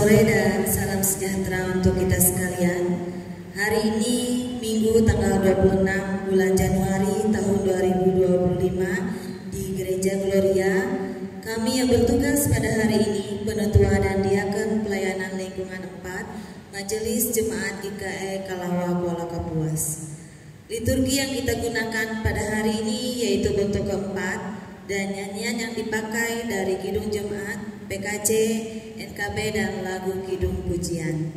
Sore dan salam sejahtera untuk kita sekalian. Hari ini Minggu tanggal 26 bulan Januari tahun 2025 di Gereja Gloria, kami yang bertugas pada hari ini Penetua dan Diaken Pelayanan Lingkungan 4 Majelis Jemaat IKE Kalawa Kuala Kapuas. Liturgi yang kita gunakan pada hari ini yaitu bentuk keempat dan nyanyian yang dipakai dari Kidung Jemaat, PKC, NKB dan lagu Kidung Pujian.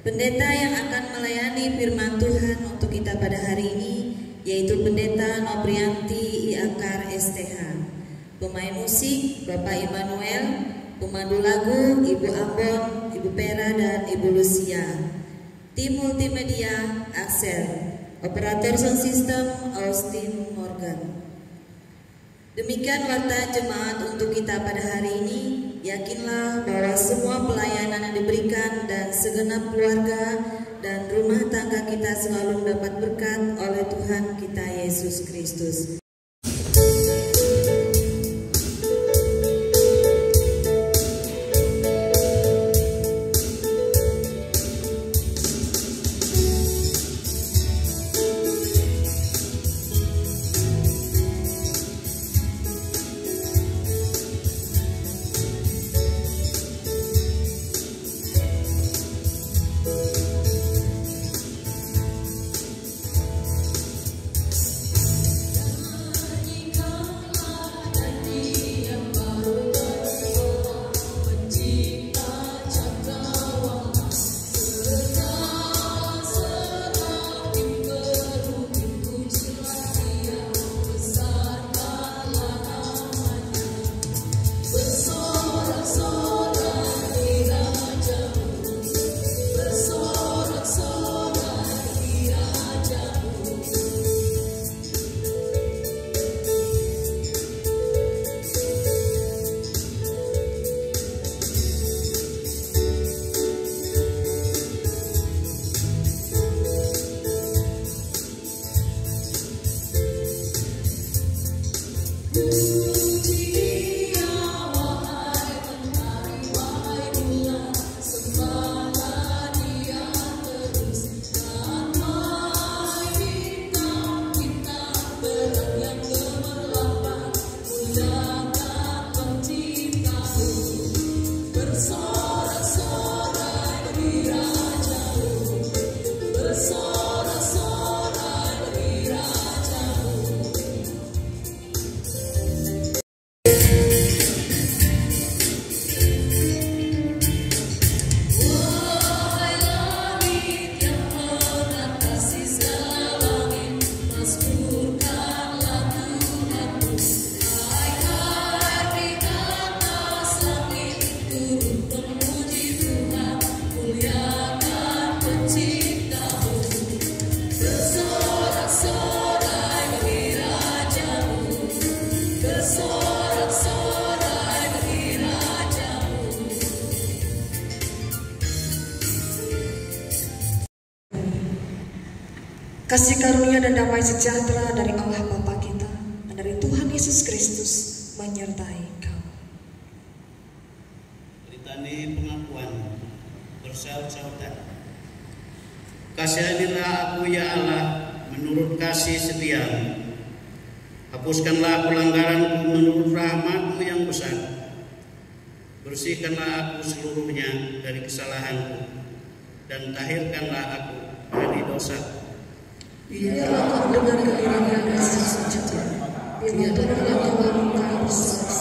Pendeta yang akan melayani firman Tuhan untuk kita pada hari ini yaitu Pendeta Nobrianti Iakar STH. Pemain musik Bapak Immanuel, pemandu lagu Ibu Ambon, Ibu Pera dan Ibu Lucia. Tim multimedia Axel, operator sound system Austin Morgan. Demikian warta jemaat untuk kita pada hari ini. Yakinlah bahwa semua pelayanan yang diberikan dan segenap keluarga dan rumah tangga kita selalu mendapat berkat oleh Tuhan kita Yesus Kristus. Kasih karunia dan damai sejahtera dari Allah Bapa kita dan dari Tuhan Yesus Kristus menyertai kamu. Litani pengakuan bersaud-saudan. Kasihanilah aku ya Allah menurut kasih setiamu. Hapuskanlah pelanggaranku menurut rahmat-Mu yang besar. Bersihkanlah aku seluruhnya dari kesalahanku dan tahirkanlah aku dari dosa. Biarlah kau dengan kebenaran dan sejati, biarlah kau melakukan bersama-sama.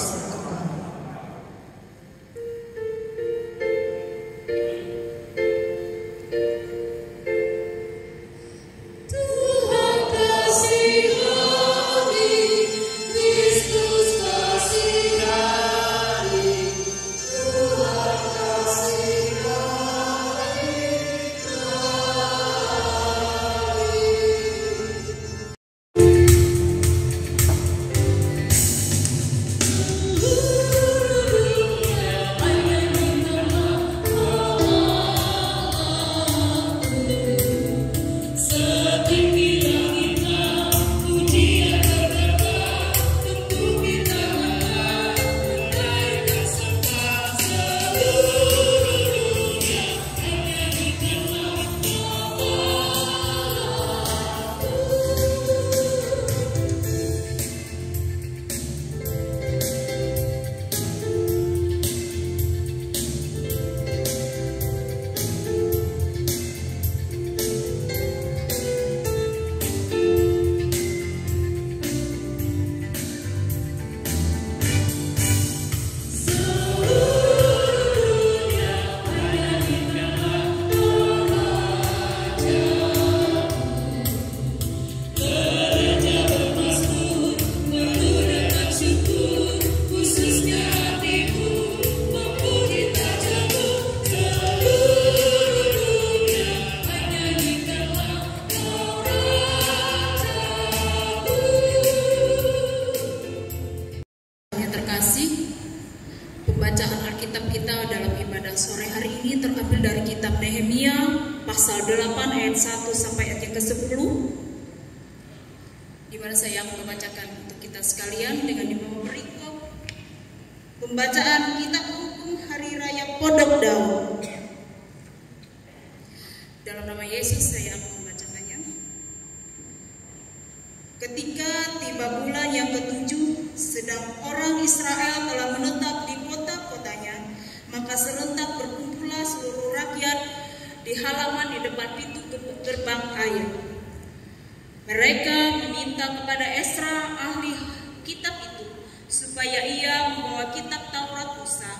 hari ini terambil dari kitab Nehemia pasal 8 ayat 1 sampai ayat yang ke-10, di mana saya membacakan untuk kita sekalian dengan dibawa berikut. Pembacaan kitab hukum hari raya Podok Daun. Dalam nama Yesus saya akan membacakannya. Ketika tiba bulan yang ke-7, sedang orang Israel telah menetap di kota-kotanya, maka serentak berkumpullah seluruh rakyat di halaman di depan pintu gerbang air. Mereka meminta kepada Esra, ahli kitab itu, supaya ia membawa kitab Taurat Musa,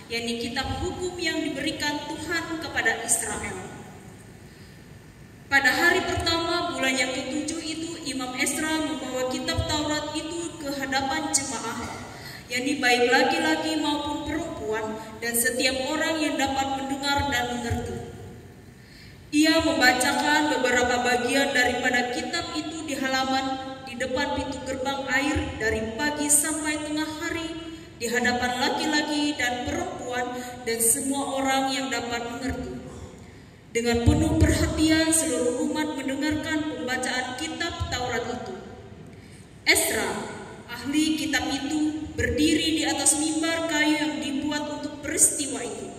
yakni kitab hukum yang diberikan Tuhan kepada Israel. Pada hari pertama bulan yang ke-7 itu, Imam Esra membawa kitab Taurat itu ke hadapan jemaah, yakni baik laki-laki maupun perempuan, dan setiap orang yang dapat mendengar dan mengerti. Ia membacakan beberapa bagian daripada kitab itu di halaman di depan pintu gerbang air dari pagi sampai tengah hari di hadapan laki-laki dan perempuan dan semua orang yang dapat mengerti. Dengan penuh perhatian seluruh umat mendengarkan pembacaan kitab Taurat itu. Esra, ahli kitab itu, berdiri di atas mimbar kayu yang dibuat untuk peristiwa itu.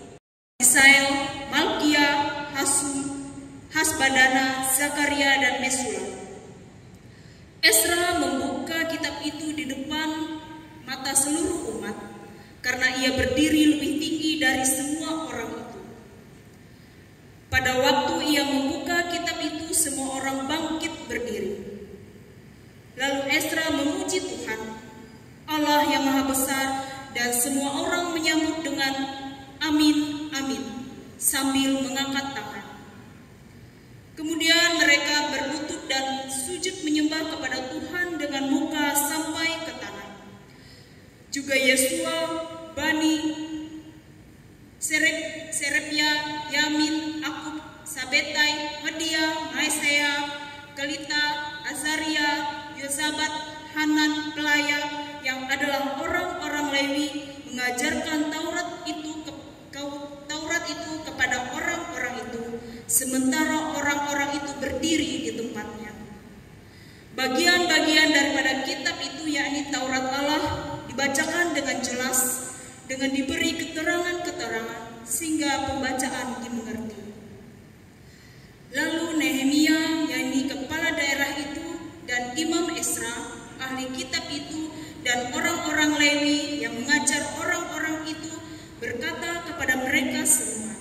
Misael, Malkia, Hasbadana, Zakaria, dan Mesulam. Esra membuka kitab itu di depan mata seluruh umat, karena ia berdiri lebih tinggi dari semua orang itu. Pada waktu ia membuka kitab itu, semua orang bangkit berdiri. Lalu Esra memuji Tuhan, Allah yang Maha Besar, dan semua orang menyambut dengan amin, amin, sambil mengangkat tangan. Kemudian mereka berlutut dan sujud menyembah kepada Tuhan dengan muka sampai ke tanah. Juga Yesua, Bani, Serepia, Yamin, Akub, Sabetai, Hodia, Maesea, Kelita, Azaria, Yosabat, Hanan, Pelaya, yang adalah orang-orang Lewi, mengajarkan Taurat itu kepada orang-orang itu, sementara orang-orang itu berdiri di tempatnya. Bagian-bagian daripada kitab itu, yakni Taurat Allah, dibacakan dengan jelas, dengan diberi keterangan-keterangan, sehingga pembacaan dimengerti. Lalu Nehemia, yakni kepala daerah itu, dan Imam Esra, ahli kitab itu, dan orang-orang Lewi yang mengajar orang-orang itu, berkata kepada mereka semua,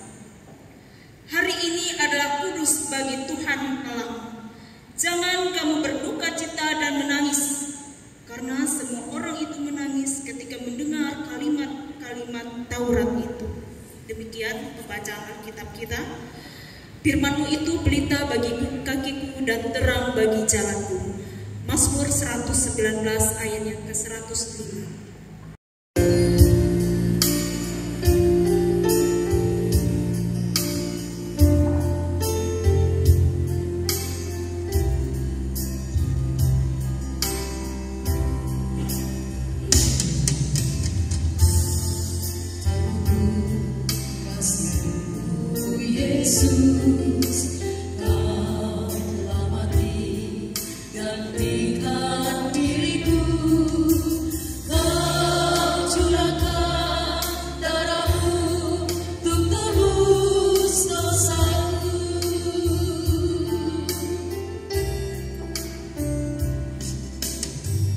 "Hari ini adalah kudus bagi Tuhan Allah. Jangan kamu berduka cita dan menangis." Karena semua orang itu menangis ketika mendengar kalimat-kalimat Taurat itu. Demikian pembacaan Alkitab kita. Firman-Mu itu pelita bagi kakiku dan terang bagi jalanku. Mazmur 119 ayat yang ke-105. Yesus, Kau telah mati, gantikan diriku. Kau curahkan darah-Mu untuk tebus dosaku.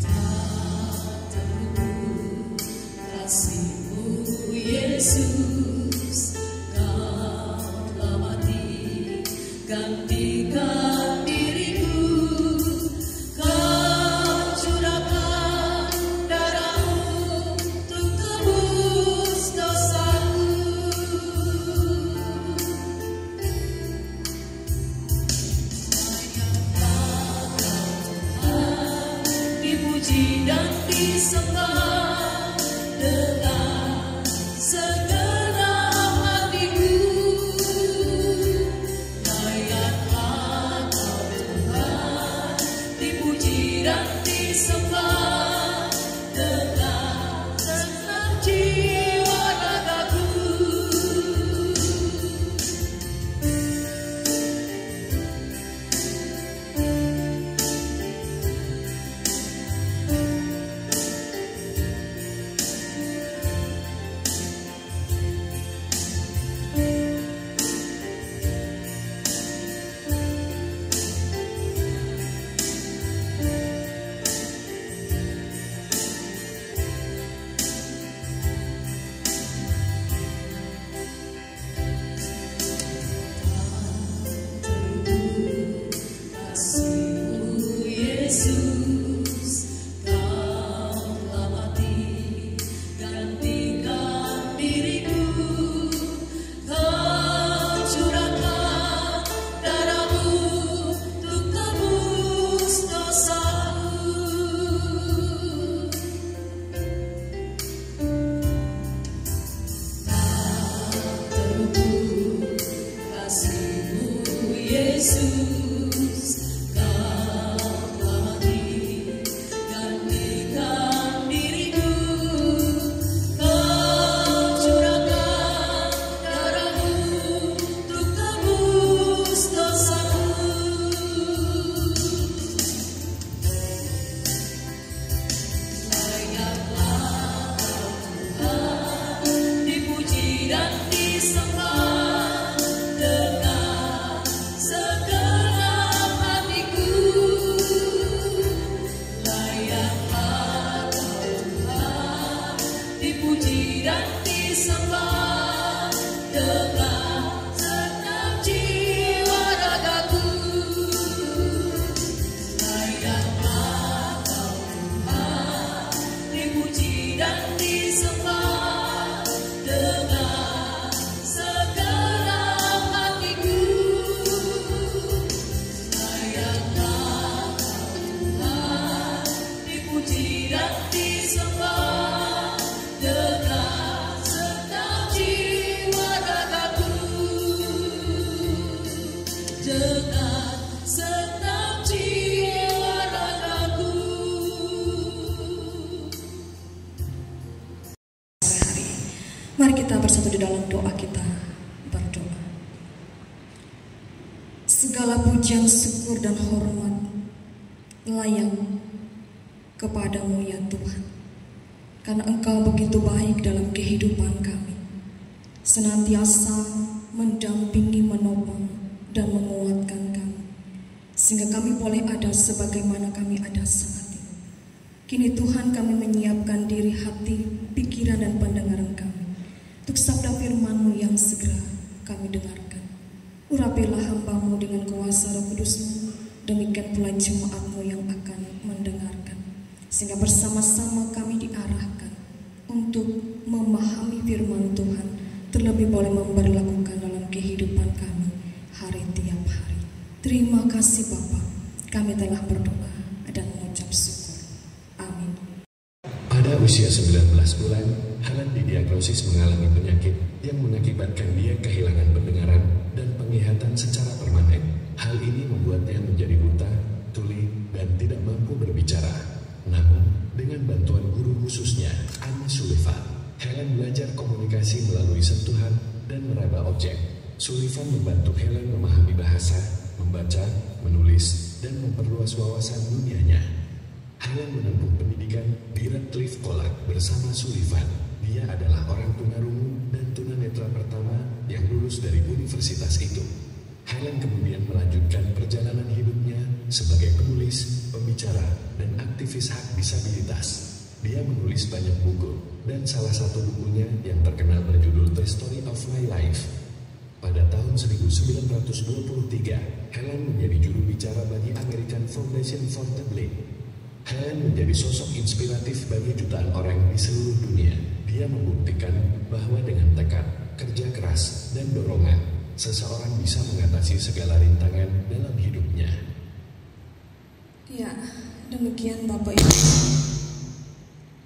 Tak terukur kasih-Mu, Yesus. Mari kita bersatu di dalam doa kita berdoa. Segala pujian, syukur dan hormat layak kepadamu ya Tuhan, karena Engkau begitu baik dalam kehidupan kami, senantiasa mendampingi, menopang dan menguatkan kami, sehingga kami boleh ada sebagaimana kami ada saat ini. Kini Tuhan, kami menyiapkan diri, hati, pikiran dan pendengaran kami untuk sabda firman-Mu yang segera kami dengarkan. Urapilah hamba-Mu dengan kuasa Roh Kudus-Mu, demikian pula jemaat-Mu yang akan mendengarkan, sehingga bersama-sama kami diarahkan untuk memahami firman Tuhan, terlebih boleh memberlakukan dalam kehidupan kami hari tiap hari. Terima kasih Bapa, kami telah berdoa dan mengucap syukur. Amin. Pada usia 19 bulan, Helen didiagnosis mengalami penyakit yang mengakibatkan dia kehilangan pendengaran dan penglihatan secara permanen. Hal ini membuatnya menjadi buta, tuli, dan tidak mampu berbicara. Namun, dengan bantuan guru khususnya, Anne Sullivan, Helen belajar komunikasi melalui sentuhan dan meraba objek. Sullivan membantu Helen memahami bahasa, membaca, menulis, dan memperluas wawasan dunianya. Helen menempuh pendidikan di Radcliffe College bersama Sullivan. Dia adalah orang tunarungu dan tunanetra pertama yang lulus dari universitas itu. Helen kemudian melanjutkan perjalanan hidupnya sebagai penulis, pembicara, dan aktivis hak disabilitas. Dia menulis banyak buku, dan salah satu bukunya yang terkenal berjudul The Story of My Life. Pada tahun 1923, Helen menjadi juru bicara bagi American Foundation for the Blind. Helen menjadi sosok inspiratif bagi jutaan orang di seluruh dunia. Dia membuktikan bahwa dengan tekad, kerja keras, dan dorongan, seseorang bisa mengatasi segala rintangan dalam hidupnya. Ya, demikian Bapak Ibu,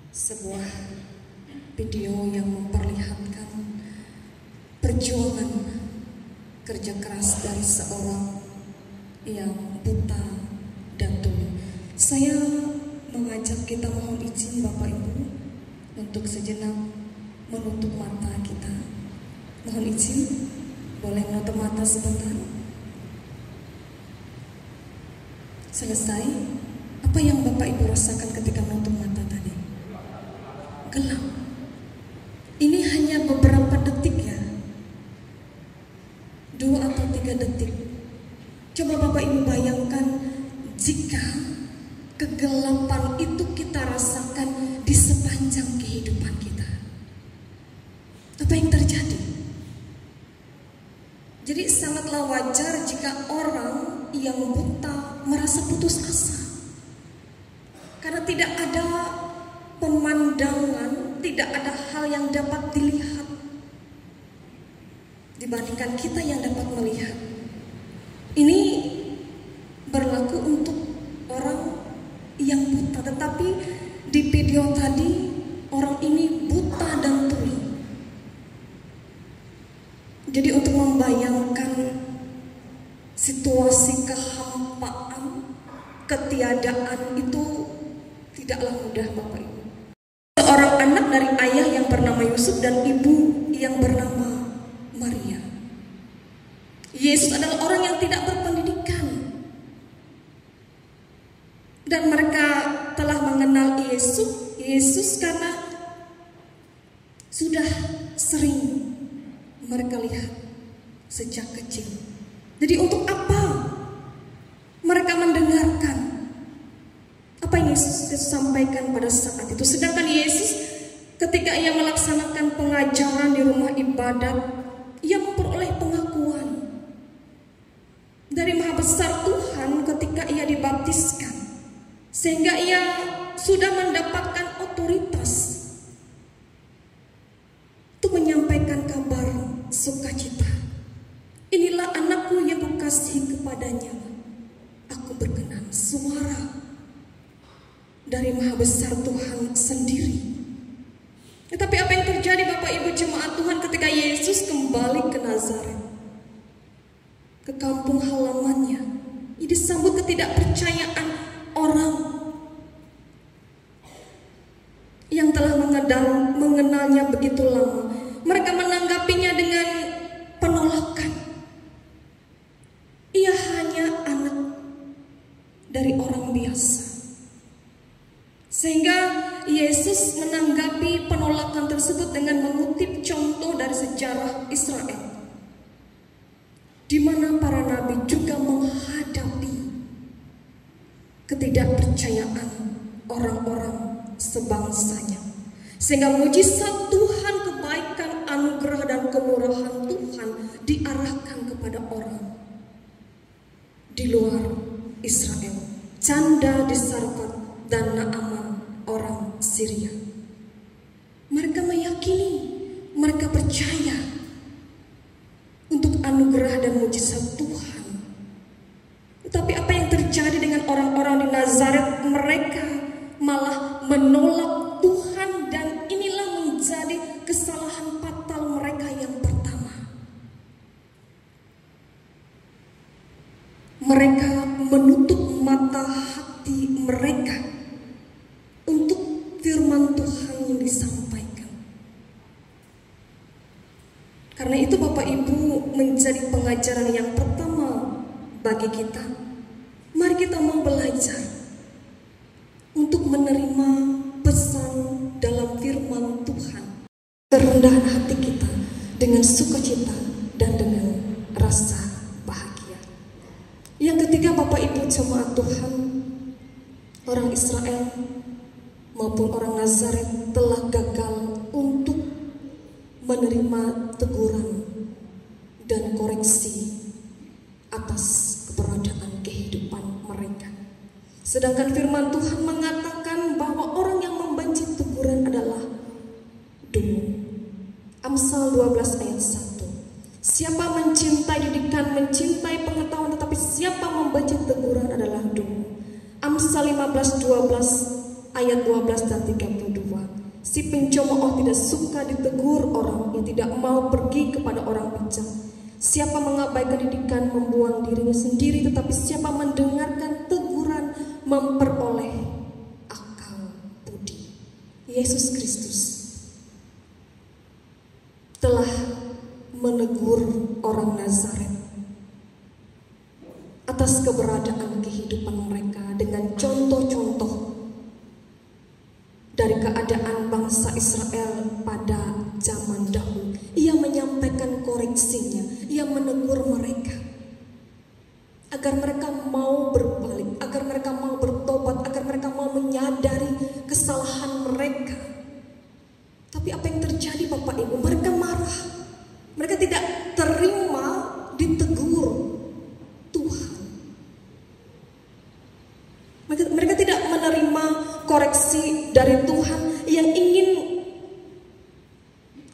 sebuah video yang memperlihatkan perjuangan kerja keras dari seorang yang buta dan tuli. Saya mengajak kita, mohon izin Bapak Ibu untuk sejenak menutup mata kita. Mohon izin, boleh menutup mata sebentar. Selesai. Apa yang Bapak Ibu rasakan ketika menutup mata tadi? Gelap. Ini hanya beberapa detik ya, 2 atau 3 detik. Coba Bapak Ibu bayangkan jika kegelapan itu kita rasakan di sepanjang kehidupan kita. Apa yang terjadi? Jadi sangatlah wajar jika orang yang buta merasa putus asa, karena tidak ada pemandangan, tidak ada hal yang dapat dilihat dibandingkan kita yang dapat melihat. Ini berlaku untuk orang yang buta, tetapi di video tadi orang ini buta dan tuli. Jadi untuk membayangkan situasi kehampaan, ketiadaan itu tidaklah mudah, Bapak Ibu. Seorang anak dari ayah yang bernama Yusuf dan ibu yang bernama Maria. Yesus adalah orang yang tidak berpendidikan. Dan mereka telah mengenal Yesus karena sudah sering mereka lihat sejak kecil. Jadi untuk apa mereka mendengarkan apa yang Yesus sampaikan pada saat itu? Sedangkan Yesus ketika ia melaksanakan pengajaran di rumah ibadat, ia memperoleh pengakuan dari Maha Besar Tuhan ketika ia dibaptiskan, sehingga ia sudah mendapatkan otoritas untuk menyampaikan kabar sukacita. Inilah anakku yang kukasihi, kepadanya aku berkenan. Suara dari Maha Besar Tuhan sendiri. Tetapi apa yang terjadi, Bapak Ibu jemaat Tuhan, ketika Yesus kembali ke Nazaret, ke kampung halamannya, ia disambut ketidakpercayaan orang yang telah mengenalnya begitu lama. Mereka menanggapinya dengan penolakan. Ia hanya anak dari orang biasa. Sehingga Yesus menanggapi penolakan tersebut dengan mengutip contoh dari sejarah Israel, di mana para nabi juga menghadapi ketidakpercayaan orang-orang sebangsanya. Sehingga mujizat Tuhan, kebaikan, anugerah dan kemurahan Tuhan diarahkan kepada orang di luar Israel. Canda di Sarfat dan Naaman orang Syria. Mereka meyakini, mereka percaya untuk anugerah dan mujizat Tuhan. Tetapi apa yang terjadi dengan orang-orang di Nazaret? Mereka malah menolak Tuhan, dan inilah menjadi kesalahan fatal mereka yang pertama. Mereka menutup mata hati mereka untuk firman Tuhan yang disampaikan. Karena itu Bapak Ibu, menjadi pengajaran yang pertama bagi kita. Mari kita mau belajar untuk menerima pesan dalam firman Tuhan. Kerendahan hati kita dengan sukacita dan dengan rasa bahagia. Yang ketiga, Bapak Ibu jemaat Tuhan, orang Israel maupun orang Nazaret telah gagal untuk menerima teguran dan koreksi atas keberadaan kehidupan mereka. Sedangkan firman Tuhan mengatakan bahwa orang yang membenci teguran adalah dungu. Amsal 12 ayat 1. Siapa mencintai didikan, mencintai pengetahuan, tetapi siapa membenci teguran adalah dungu. Amsal 15:12 ayat 12 dan 32. Si pencemooh tidak suka ditegur orang yang tidak mau pergi kepada orang bijak. Siapa mengabaikan didikan membuang dirinya sendiri, tetapi siapa mendengarkan teguran memperoleh akal budi. Yesus Kristus telah menegur orang Nazaret atas keberadaan kehidupan mereka dengan contoh-contoh dari keadaan bangsa Israel pada zaman dahulu. Ia menyampaikan koreksinya, ia menegur mereka agar mereka mau berbalik, agar mereka mau bertobat, agar mereka mau menyadari kesalahan mereka. Tapi apa yang terjadi Bapak Ibu? Mereka marah, mereka tidak terima ditegur Tuhan. Mereka tidak menerima koreksi dari Tuhan yang ingin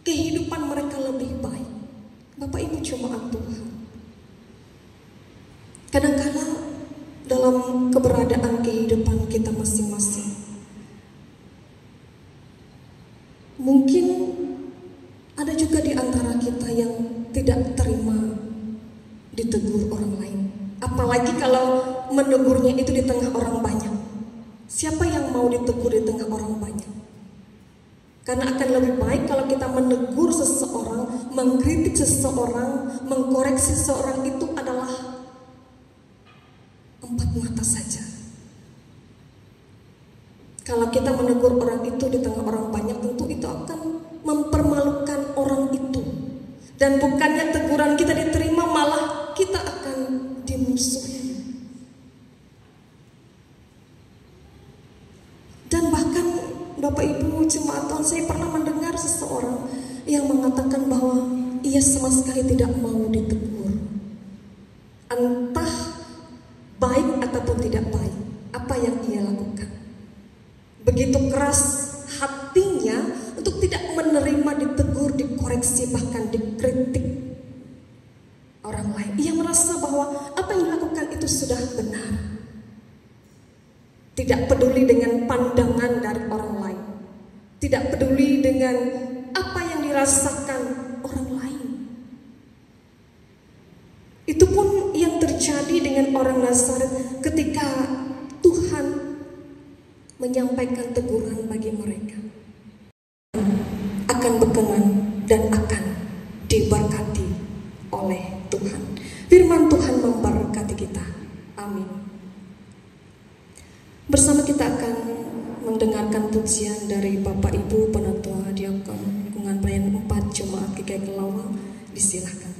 kehidupan mereka lebih baik. Bapak Ibu jemaat Tuhan, kadang-kadang dalam keberadaan kehidupan kita masing-masing, mungkin ada juga di antara kita yang tidak terima ditegur orang lain. Apalagi kalau menegurnya itu di tengah orang banyak. Siapa yang mau ditegur di tengah orang banyak? Karena akan lebih baik kalau kita menegur seseorang, mengkritik seseorang, mengkoreksi seseorang itu adalah empat mata saja. Kalau kita menegur orang itu di tengah orang banyak, tentu itu akan mempermalukan orang itu. Dan bukannya teguran kita diterima, malah kita akan dimusuhi. Dan bahkan Bapak Ibu jemaat Tuhan, saya pernah mendengar seseorang yang mengatakan bahwa ia sama sekali tidak mau ditegur. Entah baik ataupun tidak baik, apa yang ia lakukan. Begitu keras hatinya untuk tidak menerima ditegur, dikoreksi, bahkan dikritik orang lain. Ia merasa bahwa apa yang dilakukan itu sudah benar. Tidak peduli dengan pandangan dari orang lain. Tidak peduli dengan apa yang dirasakan orang lain. Itu pun yang terjadi dengan orang Nazaret ketika Tuhan menyampaikan teguran bagi mereka. Akan berkenan dan akan diberkati oleh Tuhan. Firman Tuhan memberkati kita. Amin. Bersama kita akan mendengarkan pujian dari Bapak Ibu Penatua Diakon Lingkungan Pelayanan 4 Jemaat GKI Kelawang. Disilahkan.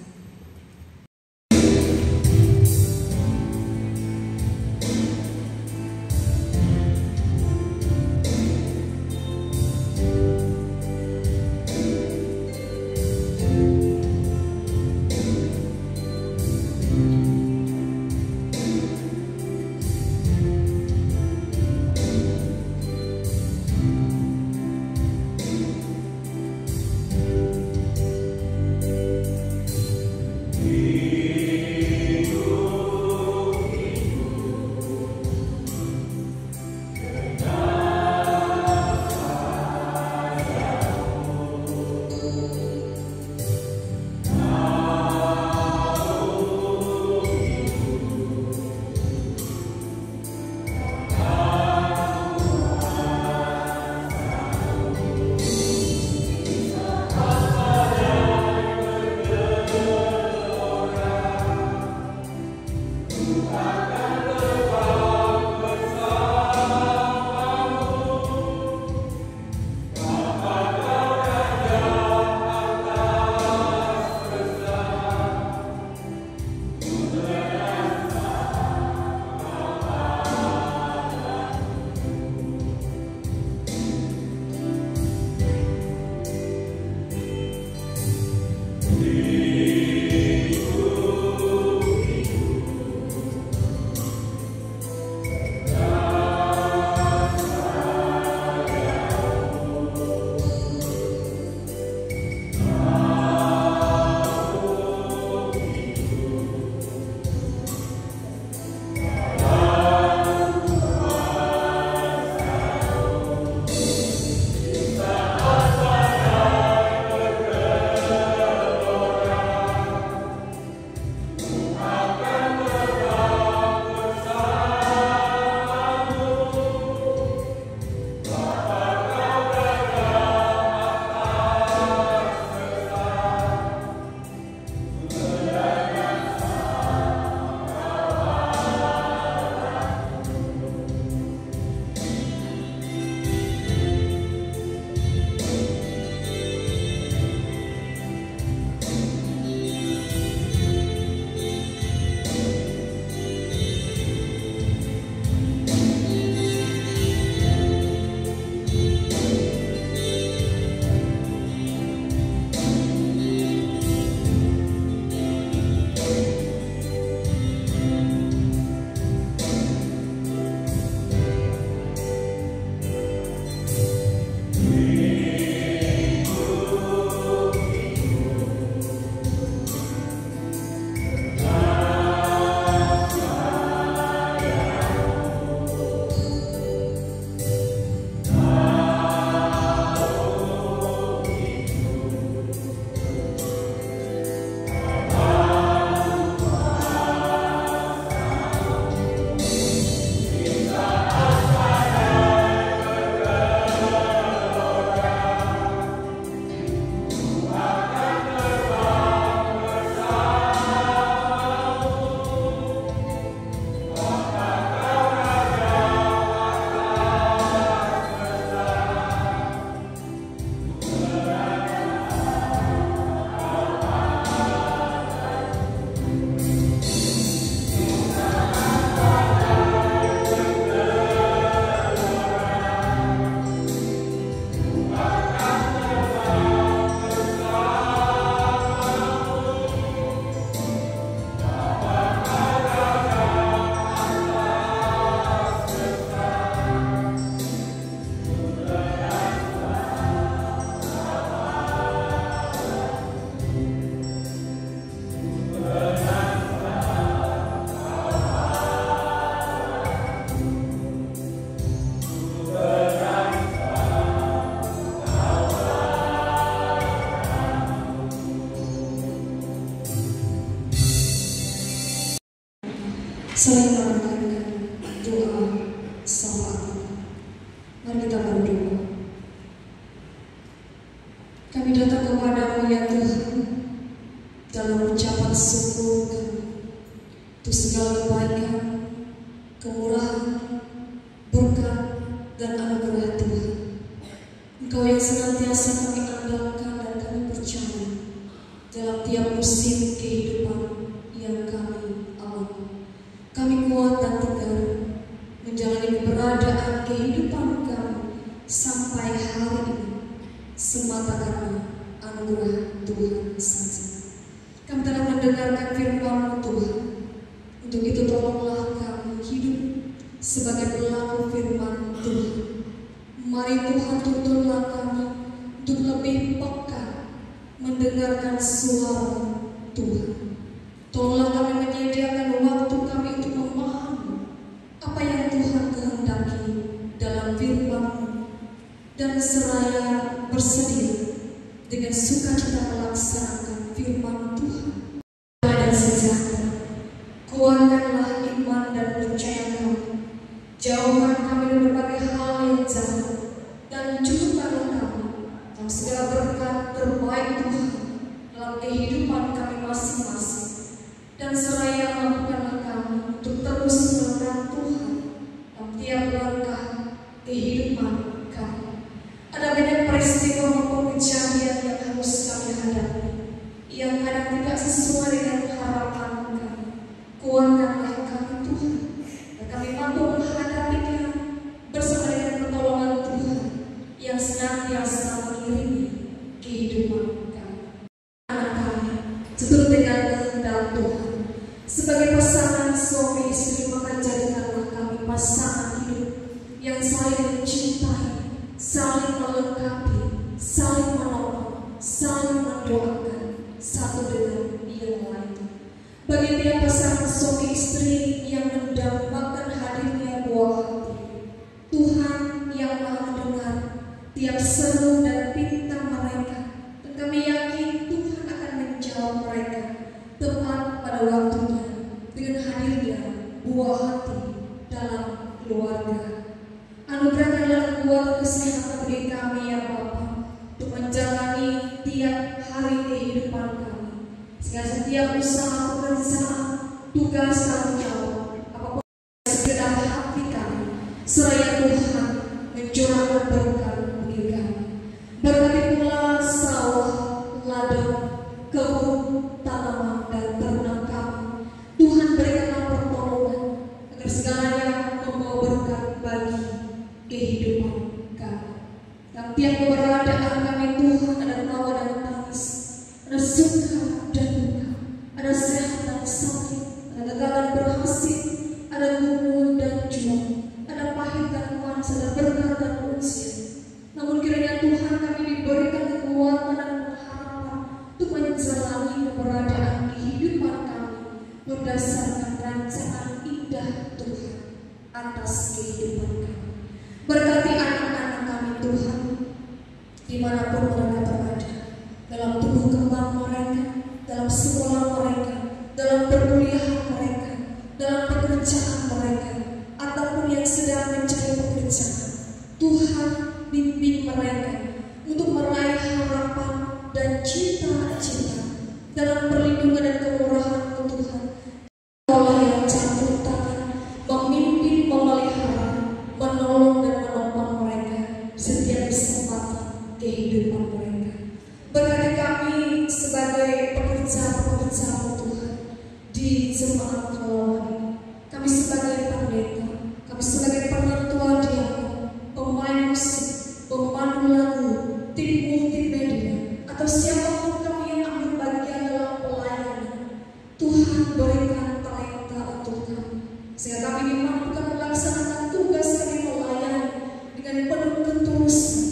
Saya mengadakan doa syafaat. Mari kita berdoa. Kami datang kepadamu ya Tuhan dalam ucapan syukur kami untuk segala kebaikan, kemurahan, berkat, dan anugerah Tuhan. Engkau yang senantiasa kami andalkan dan kami percaya dalam tiap musim kehidupan yang kami alami. Kami kuat dan tegar menjalani keberadaan kehidupan kami sampai hari ini semata karena anugerah Tuhan saja. Kami telah mendengarkan firman Tuhan. Untuk itu tolonglah kami hidup sebagai pelaku firman Tuhan. Mari Tuhan tuntunlah kami untuk lebih peka mendengarkan suara Tuhan. Tolonglah kami menyediakan waktu kami untuk memahami apa yang Tuhan kehendaki dalam firman-Mu dan seraya bersedia dengan sukacita melaksanakan firman Tuhan. Dan sejahtera, kuatkanlah iman dan percaya kami, jauhkan kami dari berbagai hal yang jahat, dan cukupkanlah kami dalam segala berkat terbaik Tuhan dalam kehidupan kami masing-masing. Dan seraya mampukanlah kami untuk terus melakukan Tuhan dalam tiap langkah kehidupan kami. Ada banyak peristiwa maupun kejadian yang harus kami hadapi, yang kadang tidak sesuai dengan harapan kami. Kuatkanlah kami Tuhan, dan kami mampu menghadapinya bersama dengan pertolongan Tuhan yang senantiasa mengiringi kehidupan kami. Anak kami seturut dengan kehendak Tuhan. Sebagai pasangan suami istri, maka jadikanlah kami pasangan hidup yang saling mencintai, saling melengkapi, saling menolong, saling mendoakan satu dengan yang lain. Bagi tiap pasangan suami istri yang mendambakan hadirnya buah hati, Tuhan yang Maha mendengar tiap seru dan pinta mereka, dan kami yakin Tuhan akan menjawab mereka tepat pada waktunya dengan hadirnya buah hati dalam keluarga. Anugerahkanlah kekuatan kesehatan bagi kami ya Bapa untuk menjalani tiap hari kehidupan kami, sehingga setiap usaha pekerjaan, tugas tanggung jawab, apapun segenap hati kami, seraya Tuhan mencurahkan berkat bagi kami. Berkati pula sawah, ladang, kebun, tanaman, dan ternak kami. Tuhan berikanlah pertolongan agar segalanya membawa berkat bagi kehidupan kami. Dalam tiap keberadaan kami Tuhan, ada tawa dan tangis, ada suka dan duka, ada sehat dan sakit, ada gagal dan berhasil, ada gumul dan juang, ada pahit dan manis, ada berkat dan ujian. Namun kiranya Tuhan kami diberikan kekuatan dan pengharapan untuk menjalani keberadaan kehidupan kami berdasarkan rancangan indah Tuhan atas kehidupan kami. Berkati anak-anak kami Tuhan, dimanapun mereka berada, dalam tubuh kembang mereka, dalam sekolah mereka, dalam perkuliahan mereka, dalam pekerjaan mereka, ataupun yang sedang mencari pekerjaan. Tuhan bimbing mereka untuk meraih harapan dan cita-cita dalam perlindungan dan kemurahan Tuhan. Allah yang campur tangan, memimpin, memelihara, menolong dan menopang mereka setiap kesempatan kehidupan mereka. Berkati kami sebagai pekerja-pekerja Tuhan di jemaat Kelawani, kami sebagai pendeta, kami sebagai pengetua diakon, pemain musik, pemandu lagu, tim multimedia, atau siapapun kami yang ambil bagian dalam pelayanan. Tuhan berikan talenta untuk kami, sehingga kami dimampukan melaksanakan tugas kami melayani dengan penuh ketulusan.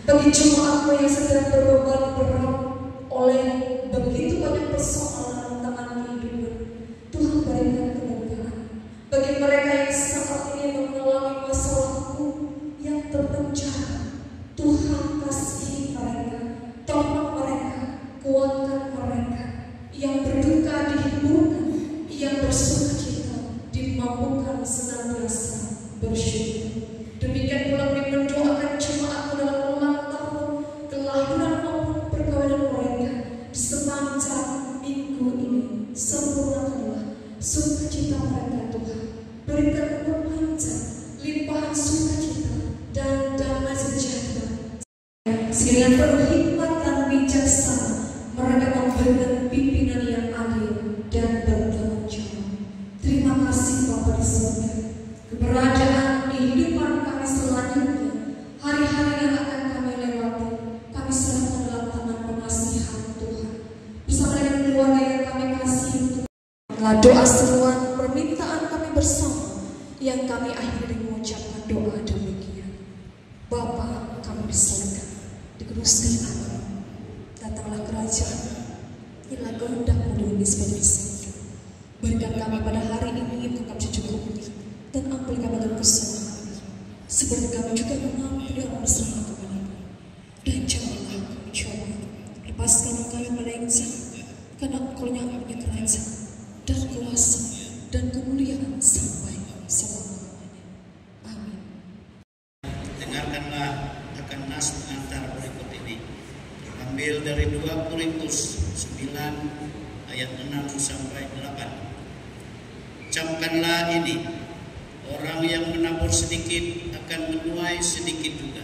Bagi jemaatmu yang sedang berbeban berat oleh begitu banyak persoalan tantangan kehidupan, Tuhan berikan kemudahan. Bagi mereka yang saat ini mengalami masalahku yang terpenjara, Tuhan kasihi mereka, tolong mereka, kuatkan mereka. Yang berduka dihiburkan, yang bersukacita dimampukan senantiasa bersyukur. Demikian pula kami mendoakan jemaatku dalam ulang tahun kelahiran maupun perkawinan mereka di sepanjang minggu ini. Sempurnakanlah sukacita mereka Tuhan. Berikan umur panjang, limpahan sukacita dan damai sejahtera. Dengan penuh hikmat dan bijaksana mereka memberikan pimpinan yang adil dan bertanggung jawab. Terima kasih Bapa di surga. Keberadaan kehidupan kami selanjutnya, hari-hari yang akan kami lewati, kami serahkan dalam tangan pengasihan Tuhan. Bersama dengan keluarga yang kami kasih, adalah doa seruan permintaan kami bersama yang kami akhiri mengucapkan doa demikian. Bapa kami di surga, dikuduskan namamu, datanglah kerajaan, inilah kehendak-Mu di bumi seperti di surga. Berikan kami pada hari ini untuk kami secukupnya, dan ampuni kami dalam kesalahan kami, seperti kami juga mengampuni orang bersalah kepada-Mu. Dan janganlah kami coba, lepaskan kami pada yang jahat, karena Engkau yang punya kerajaan dan kuasa dan kemuliaan sampai selama-lamanya. Amin. Dengarkanlah akan nas pengantar berikut ini, ambil dari 2 Korintus 9 ayat 6 sampai 8. Camkanlah ini, orang yang menabur sedikit akan menuai sedikit juga,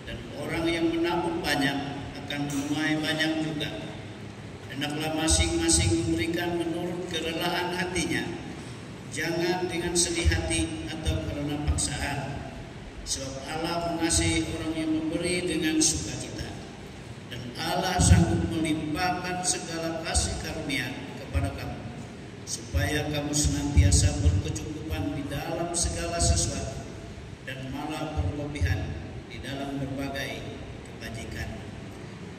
dan orang yang menabur banyak akan menuai banyak juga. Hendaklah masing-masing memberikan menurut kerelaan hatinya, jangan dengan sedih hati atau karena paksaan, sebab Allah mengasihi orang yang memberi dengan sukacita, dan Allah sanggup melimpahkan segala kasih karunia kepada kamu, supaya kamu senantiasa berkecukupan di dalam segala sesuatu, dan malah berlebihan di dalam berbagai kebajikan.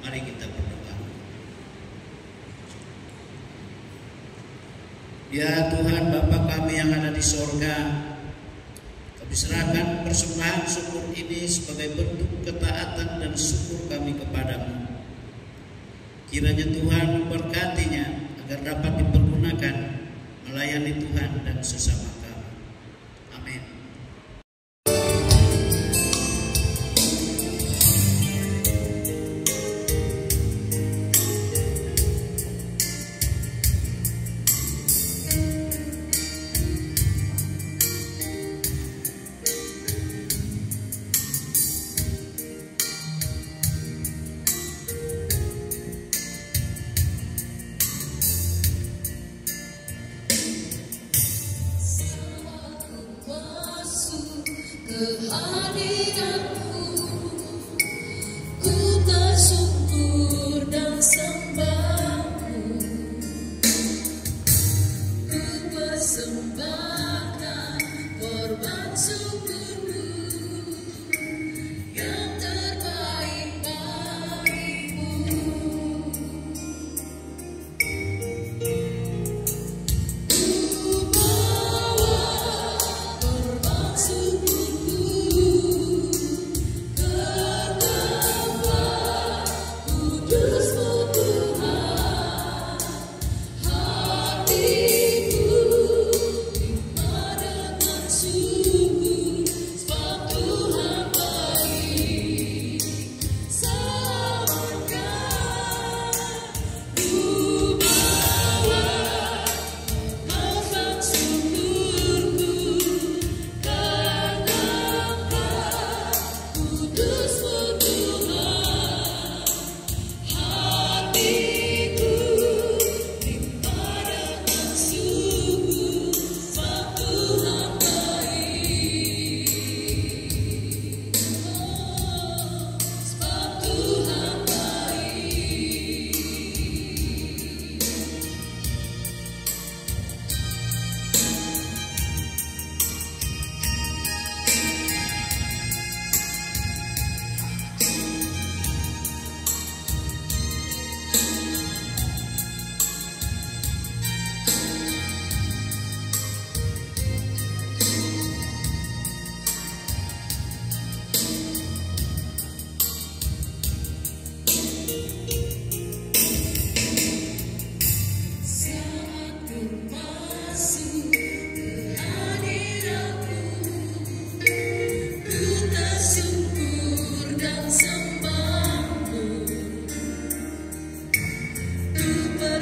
Mari kita berdoa. Ya Tuhan Bapa kami yang ada di sorga, kami serahkan persembahan syukur ini sebagai bentuk ketaatan dan syukur kami kepadamu. Kiranya Tuhan memberkatinya agar dapat dipergunakan melayani Tuhan dan sesama kami. Amin.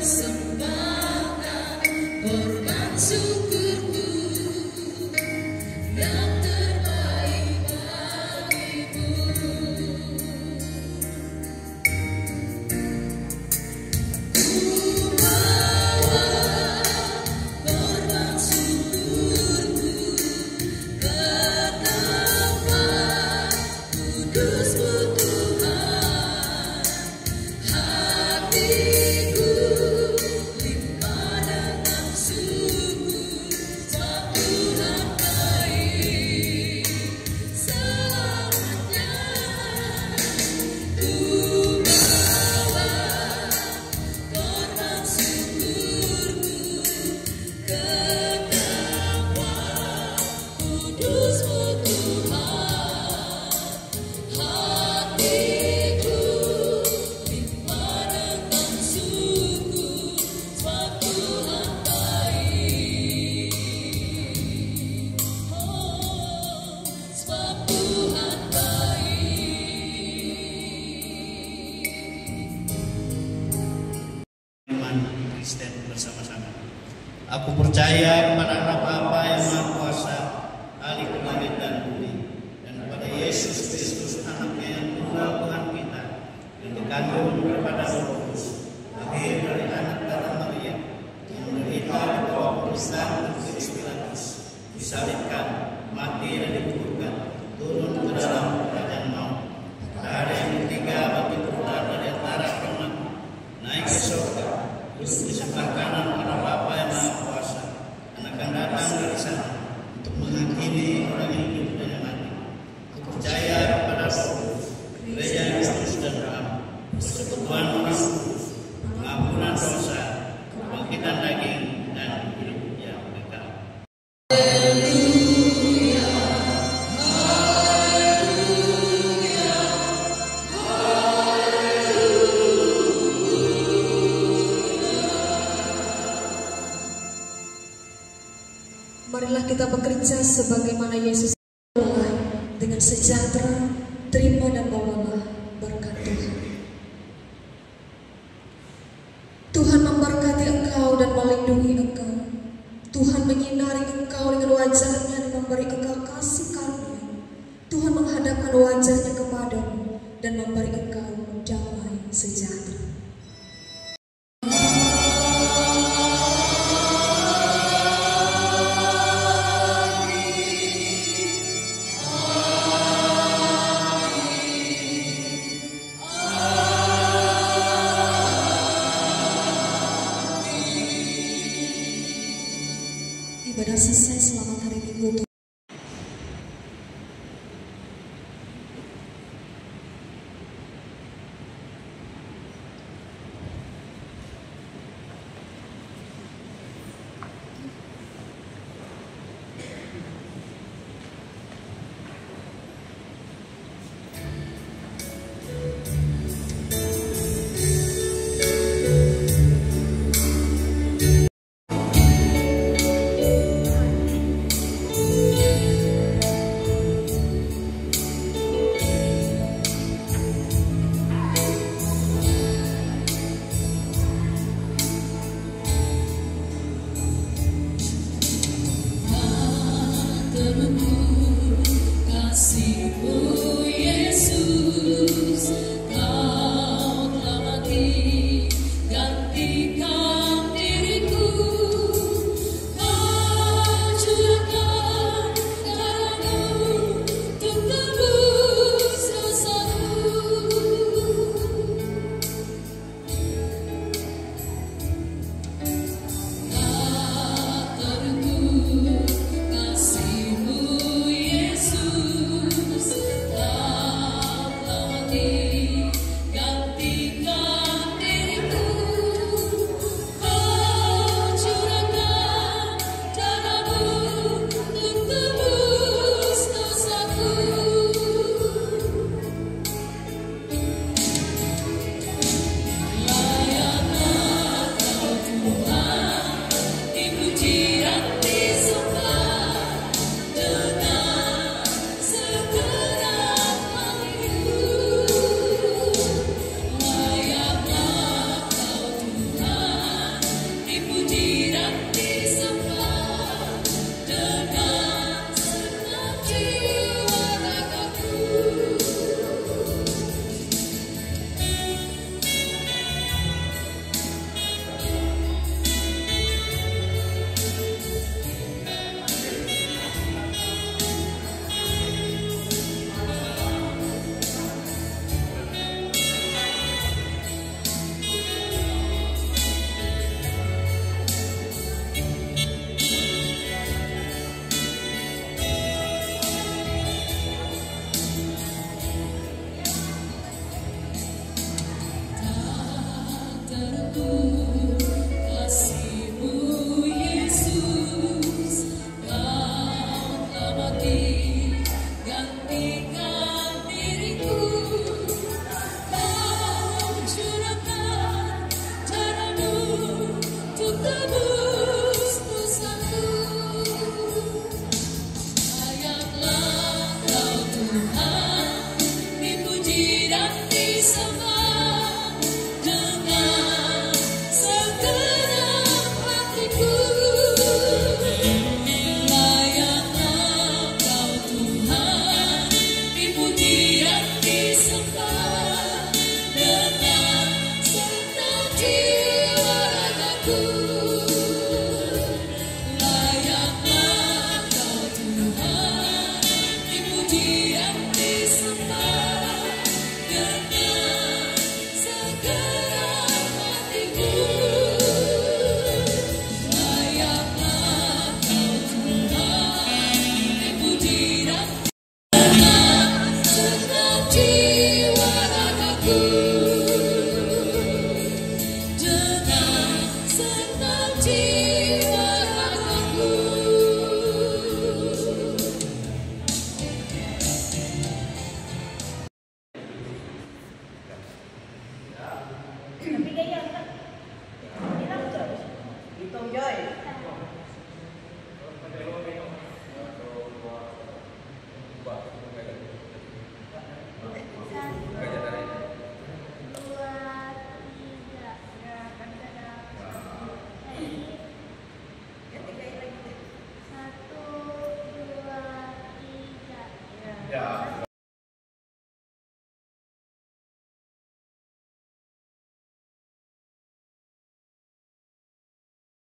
persembahkan korban syukurku yang terbaik bagimu. Korban syukurku ke tempat kudus-Mu Tuhan, hatiku limpah dengan syukur, sebab Tuhan baik selamanya. Ku bawa korban syukurku ke tempat kudus-Mu Tuhan, hatiku limpah dengan syukur, sebab Tuhan baik. Oh, sebab Tuhan Iman Kristen bersama-sama. Aku percaya kepada Allah Bapa yang Maha Kuasa, Ahli langit dan bumi, dan kepada Yesus Kristus, Anaknya yang tunggal Tuhan kita, yang dikandung daripada Roh Kudus, lahir dari anak darah Maria, yang menderita di bawah pemerintahan Pontius Pilatus, disalibkan, mati dan dikuburkan, turun ke dalam kerajaan maut. Pada hari yang ketiga bangkit pula dari antara orang mati, naik ke surga, duduk di sebelah kanan Allah Bapa yang Maha Kuasa, dan akan datang dari sana untuk menghakimi orang yang hidup dan yang mati. Aku percaya kepada Roh Kudus, Gereja yang kudus dan beram, persekutuan orang kudus, pengampunan dosa, kebangkitan daging, dan hidup yang kekal. Marilah kita bekerja sebagaimana Yesus telah, dengan sejahtera, terima dan bawalah berkat Tuhan. Tuhan memberkati engkau dan melindungi engkau. Tuhan menyinari engkau dengan wajahnya dan memberi engkau kasih karunia. Tuhan menghadapkan wajahnya kepadamu dan memberi engkau damai sejahtera. Ibadah selesai, selamat hari Minggu.